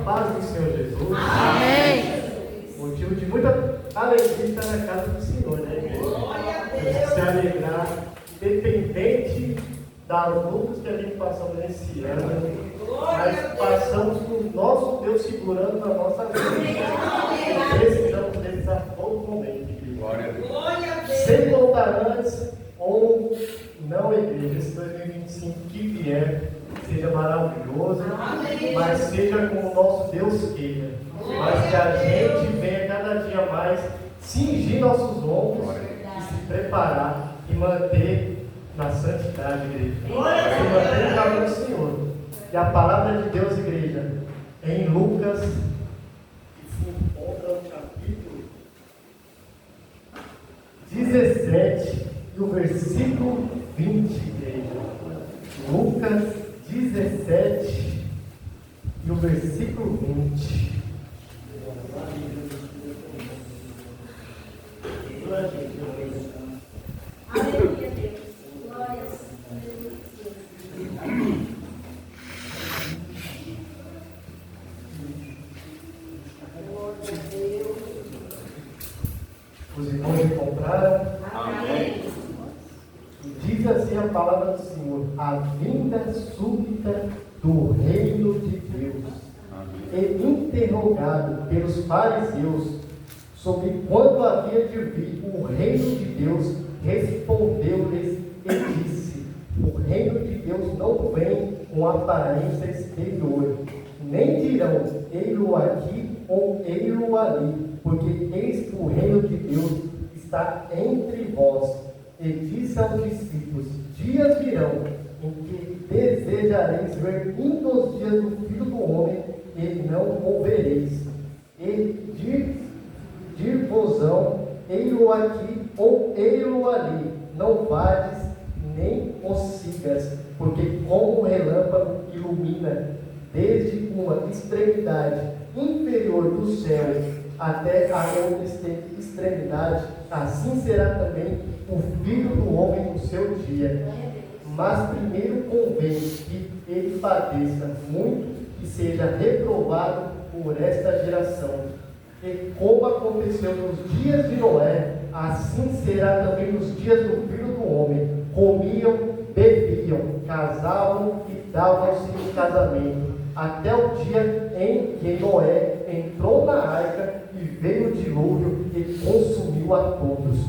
paz do Senhor Jesus. Amém. Motivo de muita alegria estar na casa do Senhor, né, igreja? Se alegrar, independente das lutas que a gente passou nesse ano, mas passamos com o nosso Deus segurando a nossa vida. Precisamos deles a todo momento, igreja. Glória a Deus. Sem voltar antes ou não, igreja, esse 2025 que vier, seja maravilhoso, mas seja como o nosso Deus queira. Mas que a gente venha cada dia mais cingir nossos ombros e se preparar e manter na santidade, igreja. E manter o caminho do Senhor. E a palavra de Deus, igreja, em Lucas, que se encontra no capítulo 17 e o versículo 20, igreja. Lucas 17 e o versículo 20. Aleluia, Deus. Glórias. Os irmãos encontraram? Amém. Diz assim a palavra do Senhor: a vinda súbita do reino de Deus. E interrogado pelos fariseus sobre quando havia de vir o reino de Deus, respondeu-lhes e disse: o reino de Deus não vem com aparência exterior, nem dirão ei-lo aqui ou ei-lo ali, porque eis que o reino de Deus está entre vós. E disse aos discípulos: dias virão em que desejareis ver vindo os dias do Filho do Homem, e não o vereis. E dir-vos-ão, ei-lo aqui ou ei-lo ali, não vades nem o sigas, porque como o relâmpago ilumina desde uma extremidade inferior do céu até a outra extremidade, assim será também o Filho do Homem no seu dia. Mas primeiro convém que ele padeça muito e seja reprovado por esta geração. E como aconteceu nos dias de Noé, assim será também nos dias do Filho do Homem. Comiam, bebiam, casavam e davam-se em casamento, até o dia em que Noé entrou na arca e veio o dilúvio e consumiu a todos.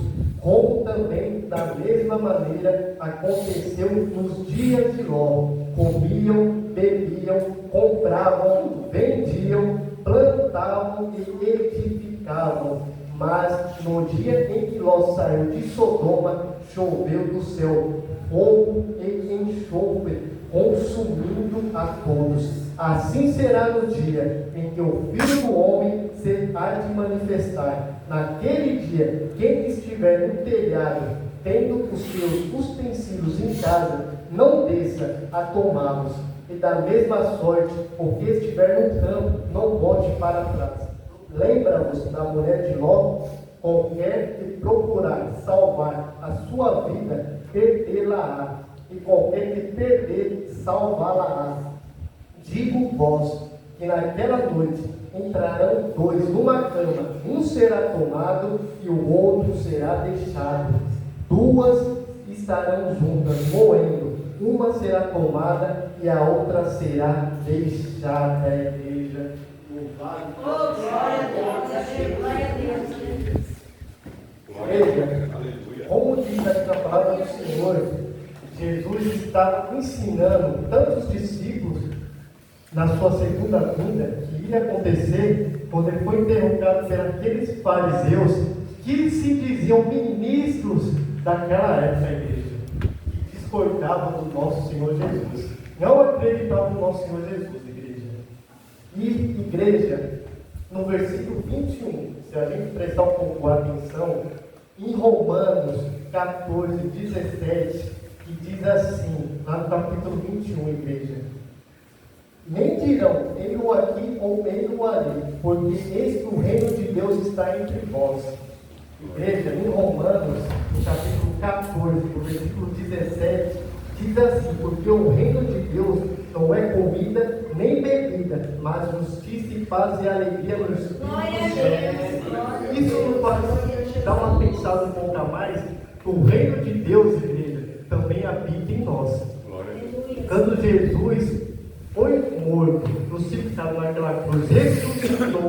Como também, da mesma maneira, aconteceu nos dias de Ló. Comiam, bebiam, compravam, vendiam, plantavam e edificavam. Mas no dia em que Ló saiu de Sodoma, choveu do céu fogo e enxofre, consumindo a todos. Assim será no dia em que o Filho do Homem se há de manifestar. Naquele dia, quem estiver no telhado, tendo os seus utensílios em casa, não desça a tomá-los. E da mesma sorte, o que estiver no campo, não volte para trás. Lembra-vos da mulher de Ló: qualquer que procurar salvar a sua vida, perdê-la-á, e qualquer que perder, salvá-la-á. Digo-vos que naquela noite entrarão dois numa cama, um será tomado e o outro será deixado. Duas estarão juntas, moendo, uma será tomada e a outra será deixada. A igreja, louvado. Oh, glória a Deus, glória a Deus. Veja, como diz aqui na palavra do Senhor, Jesus estava ensinando tantos discípulos na sua segunda vinda, que ia acontecer quando ele foi interrogado por aqueles fariseus que se diziam ministros daquela época, igreja, que discordavam do nosso Senhor Jesus, não acreditavam no nosso Senhor Jesus, igreja. E, igreja, no versículo 21, se a gente prestar um pouco de atenção, em Romanos 14, 17, que diz assim, lá no capítulo 21, igreja: nem dirão, ei-lo aqui ou ei-lo ali, porque eis que o reino de Deus está entre vós. Igreja, em Romanos, no capítulo 14, no versículo 17, diz assim: porque o reino de Deus não é comida nem bebida, mas justiça e paz e alegria no Espírito Santo. Isso nos faz dar uma pensada um pouco a mais, que o reino de Deus, igreja, também habita em nós. Quando Jesus foi morto, crucificado naquela cruz, ressuscitou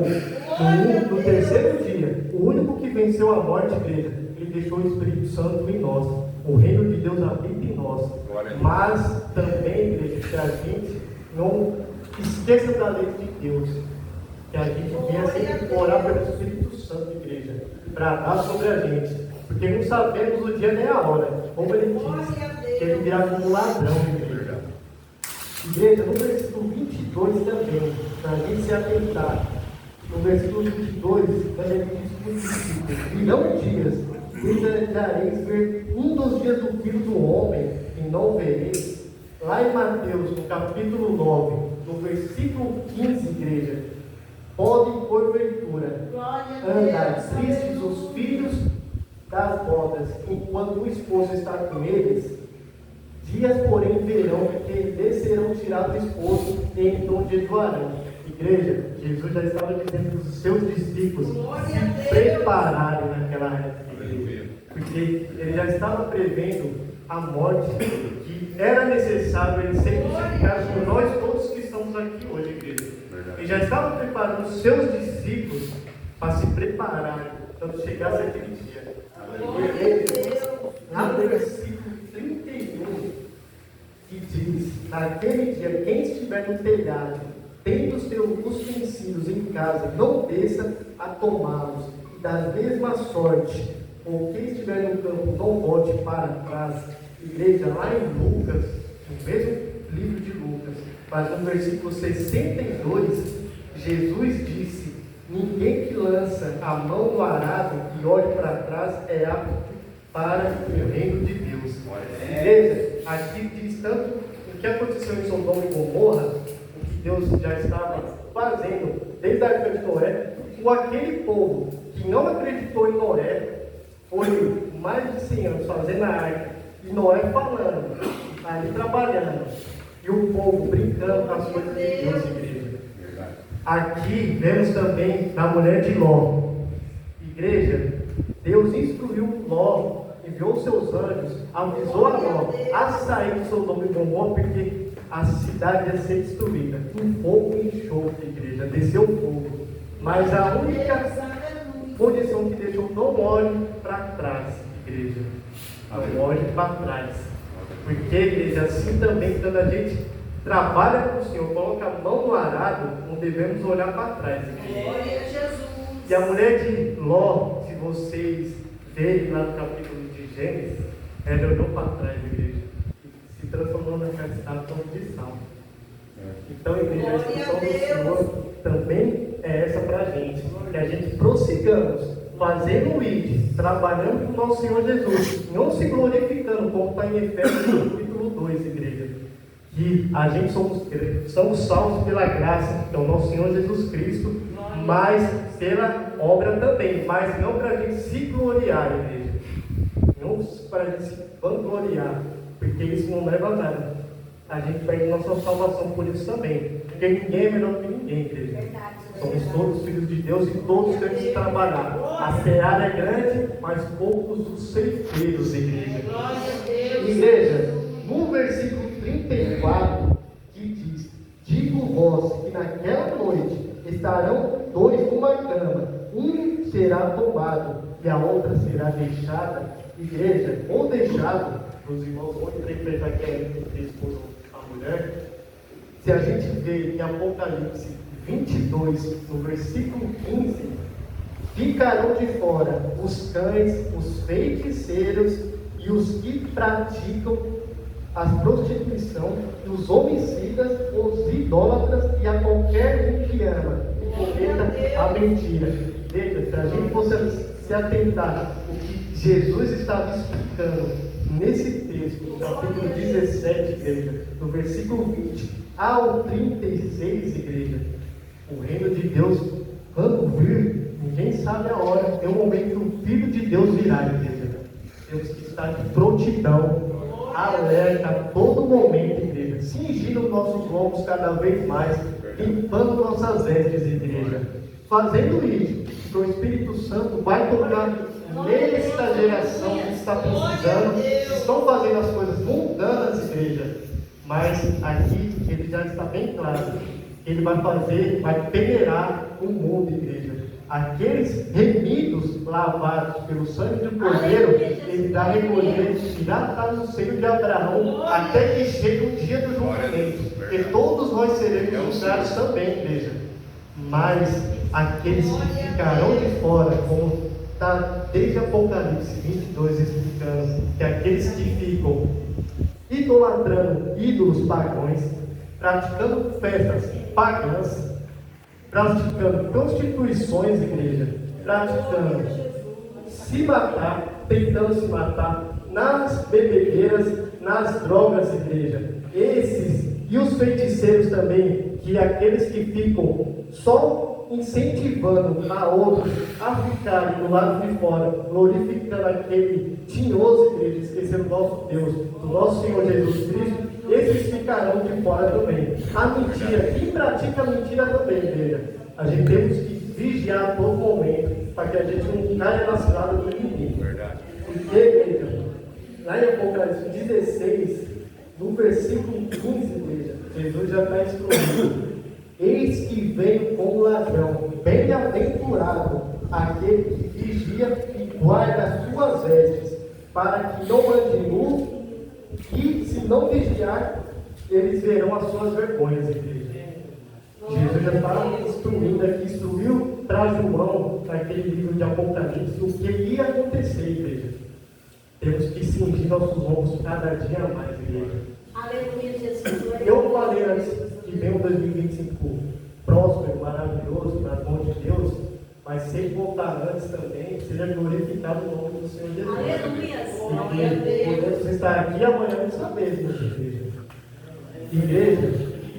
no terceiro dia, o único que venceu a morte, igreja, ele deixou o Espírito Santo em nós. O reino de Deus habita em nós. Mas também, igreja, que a gente não esqueça da lei de Deus, que a gente venha sempre orar pelo Espírito Santo, igreja, para dar sobre a gente, porque não sabemos o dia nem a hora, como ele disse, que ele virá como ladrão, igreja. Igreja, no versículo 22 também, para a gente se atentar, no versículo 22, quando ele diz: virão dias, desejareis ver um dos dias do Filho do Homem, e não vereis. Lá em Mateus, no capítulo 9, no versículo 15, igreja, podem, porventura, andar tristes os filhos das bodas, enquanto o esposo está com eles. Dias, porém, verão que descerão tirar do esposo, e então jejuarão. Igreja, Jesus já estava dizendo para os seus discípulos se prepararem naquela época, igreja, porque ele já estava prevendo a morte, que era necessário ele ser crucificado por nós todos que estamos aqui hoje, igreja. Ele já estava preparando os seus discípulos para se prepararem quando chegasse aquele dia. Lá no versículo 31, que diz: naquele dia, quem estiver no telhado, tendo os seus utensílios em casa, não desça a tomá-los. E da mesma sorte, ou quem estiver no campo, não volte para trás. Igreja, lá em Lucas, no mesmo livro de Lucas, mas no versículo 62, Jesus disse: ninguém que lança a mão no arado e olhe para trás é apto para o reino de Deus. Igreja, aqui diz tanto o que aconteceu em Sodoma e Gomorra, o que Deus já estava fazendo desde a época de Noé, com aquele povo que não acreditou em Noé, foi mais de 100 anos fazendo a arca, e Noé falando, ali trabalhando, e o povo brincando com as coisas de Deus, igreja. Aqui vemos também a mulher de Ló. Igreja, Deus instruiu Ló, enviou seus anjos, avisou a Ló a sair de Sodoma e Gomorra, porque a cidade ia ser destruída. Um fogo e enxofre, igreja, desceu o fogo. Mas a única condição que deixou: não olhe para trás, igreja. Não olhe para trás. Porque, igreja, assim também, quando a gente trabalha com o Senhor, coloca a mão no arado, não devemos olhar para trás, igreja. Glória a Jesus. E a mulher de Ló, se vocês verem lá no capítulo de Gênesis, ela olhou para trás, igreja, e se transformou naquela estátua de sal. Então, igreja, a instrução do Senhor também é essa para a gente, que a gente prossigamos fazendo o ID, trabalhando com o nosso Senhor Jesus, não se glorificando, como está em Efésios capítulo 2, igreja, que a gente somos salvos pela graça, que é o nosso Senhor Jesus Cristo, mas pela obra também, mas não para a gente se gloriar, igreja, não para a gente se vangloriar, porque isso não leva a nada. A gente perde nossa salvação por isso também, porque ninguém é melhor que ninguém, igreja. Somos todos filhos de Deus e todos temos que trabalhar. A seara é grande, mas poucos os ceifeiros, igreja. Igreja, no versículo 34, que diz: digo-vos que naquela noite estarão dois numa cama, um será tomado e a outra será deixada. Igreja, ou deixado, os irmãos vão interpretar que é entre esposo a mulher. Se a gente vê em Apocalipse 22, no versículo 15, ficarão de fora os cães, os feiticeiros e os que praticam a prostituição, e os homicidas, os idólatras e a qualquer um que ama e cometa a mentira. Veja, se a gente fosse se atentar o que Jesus estava explicando nesse texto, no capítulo 17, igreja, no versículo 20 ao 36, igreja, o reino de Deus, quando vir, ninguém sabe a hora, é o momento que o Filho de Deus virá, igreja. Temos que estar de prontidão, alerta a todo momento, igreja, igreja, cingindo nossos lombos cada vez mais, limpando nossas vestes, igreja. Fazendo isso, que o Espírito Santo vai tocar nesta geração que está precisando, que estão fazendo as coisas mundanas, igreja. Mas aqui ele já está bem claro. Ele vai peneirar o mundo, igreja. Aqueles remidos lavados pelo sangue do Cordeiro, ele vai recolher, irá estar no seio de Abraão, até que chegue o dia do julgamento. E todos nós seremos julgados também, igreja. Mas aqueles que ficarão de fora, como está desde Apocalipse 22 explicando, que aqueles que ficam idolatrando ídolos pagãos, praticando festas pagãs, praticando prostituições, igreja, praticando se matar, tentando se matar nas bebedeiras, nas drogas, igreja. Esses e os feiticeiros também, que aqueles que ficam só incentivando a outros a ficarem do lado de fora, glorificando aquele tinhoso, igreja, esquecendo o nosso Deus, do nosso Senhor Jesus Cristo, esses ficarão de fora também. A mentira, quem pratica a mentira também, igreja. A gente temos que vigiar a todo momento, para que a gente não caia na cilada do inimigo. Porque, igreja, lá em Apocalipse 16, no versículo 15, igreja, Jesus já está instruindo. Eis que vem como ladrão, bem-aventurado aquele que vigia e guarda as suas vestes, para que não ande nu, e se não vigiar, eles verão as suas vergonhas, igreja. Jesus já está instruindo aqui, instruiu para João, naquele livro de Apocalipse, o que ia acontecer, igreja. Temos que cingir nossos ombros cada dia mais, igreja. Aleluia, Jesus. Eu falei antes que vem um 2025 próspero, maravilhoso, nas mãos de Deus, mas se ele voltar antes também, seja glorificado o nome do Senhor Jesus. Aleluia. E podemos estar aqui amanhã não sabemos, igreja. Igreja,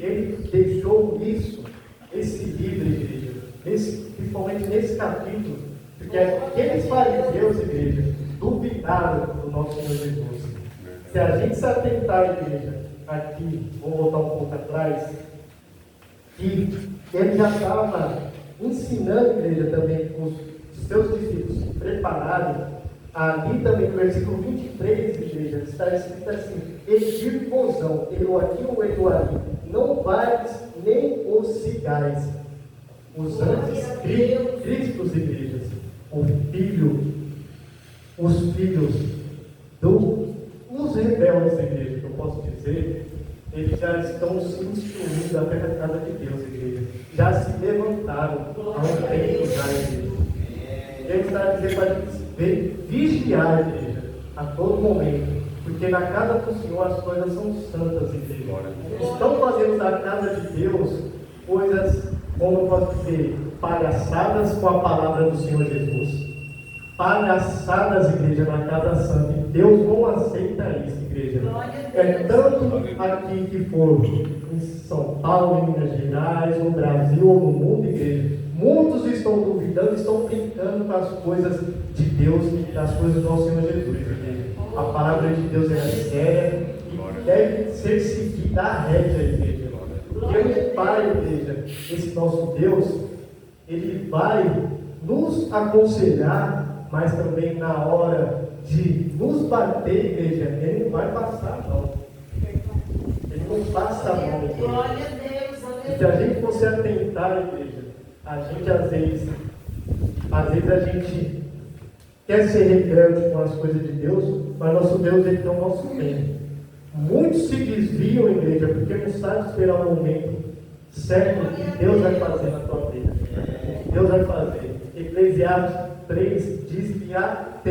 ele deixou isso, esse livro, igreja, principalmente nesse capítulo, porque aqueles fariseus, igreja, duvidaram do nosso Senhor Jesus. Se a gente se atentar, igreja, aqui, vou voltar um pouco atrás, que ele já estava ensinando, igreja, também com os seus discípulos se prepararem. Ali também no versículo 23, igreja, está escrito assim: Edir-vosão, Eloaqui ou Eloaqui, não vais nem os sigais. Os anticristos, igrejas, os filhos os rebeldes, igreja, que eu posso dizer, eles já estão se instruindo até na casa de Deus, igreja. Já se levantaram há um tempo já, igreja. Ele está dizendo para a gente vigiar, igreja, a todo momento. Porque na casa do Senhor as coisas são santas, igreja. Estão fazendo da casa de Deus coisas, como eu posso dizer, palhaçadas com a palavra do Senhor Jesus. Palhaçadas, igreja, na casa santa. E Deus não aceita isso, igreja. É tanto aqui que for em São Paulo, em Minas Gerais, no Brasil ou no mundo, igreja. Muitos estão duvidando, estão brincando com as coisas de Deus e das coisas do nosso Senhor Jesus, igreja. A palavra de Deus é séria e deve ser seguida à rédea, igreja. Porque o Pai, igreja, esse nosso Deus, ele vai nos aconselhar, mas também na hora de nos bater, igreja, ele não vai passar a mão. Ele não passa a mão, igreja. Glória a Deus. E se a gente fosse atentar, igreja, a gente às vezes a gente quer ser rebelde com as coisas de Deus, mas nosso Deus, ele tem o nosso bem. Muitos se desviam, igreja, porque não sabem esperar o momento certo que Deus vai fazer na tua vida. Deus vai fazer. Eclesiastes 3 diz que há